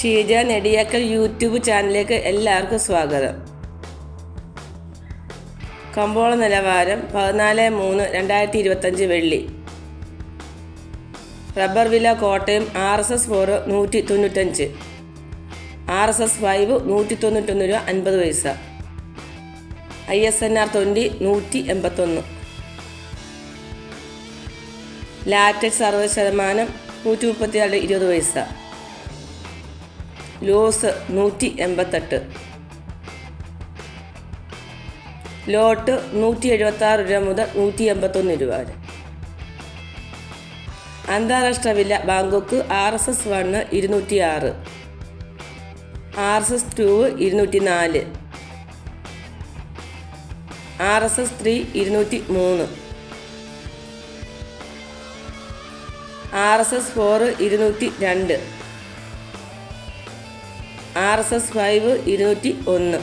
Sheeja Nediyakkal YouTube ചാനലിലേക്ക് എല്ലാവർക്കും സ്വാഗതം. കമ്പോള നിലവാരം 14/3/2025 വെള്ളി. റബ്ബർ വില കോട്ടയം RSS 4 195, RSS 5 191 രൂപ 50 പൈസ, ISNR 20 181, ലാറ്റക്സ് 60% 132 20 പൈസ, ലോസ് 188, ലോട്ട് 176 രൂപ മുതൽ 181 രൂപ വരെ. അന്താരാഷ്ട്ര വില Bangkok RSS 1 206, RSS 2 204, RSS 3 203, RSS 4 202, RSS 5 201.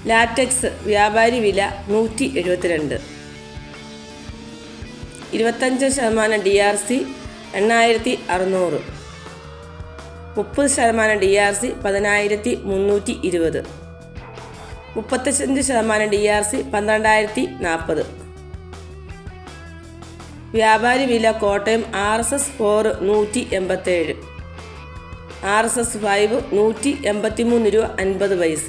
Latex വ്യാപാരി വില 172, 25% DRC 8600, 30% DRC 10320, 35% DRC 12040. വ്യാപാരി വില കോട്ടയം RSS 4 187, RSS 5 183 രൂപ 50 പൈസ,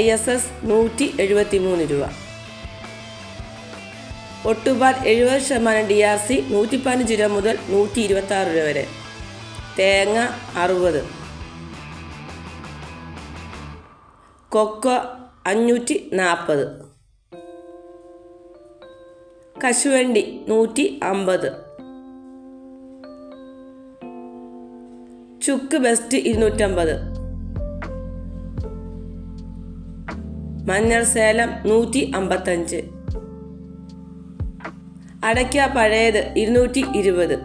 ISS 173 രൂപ. ഒട്ടുപാൽ 70% DRC 115 രൂപ മുതൽ 126 രൂപ വരെ. തേങ്ങ 60, കൊക്കോ 540, കശുവണ്ടി 150, ചുക്ക് ബെസ്റ്റ് 250, മഞ്ഞൾ സേലം 155, അടയ്ക്ക പഴയത് 220.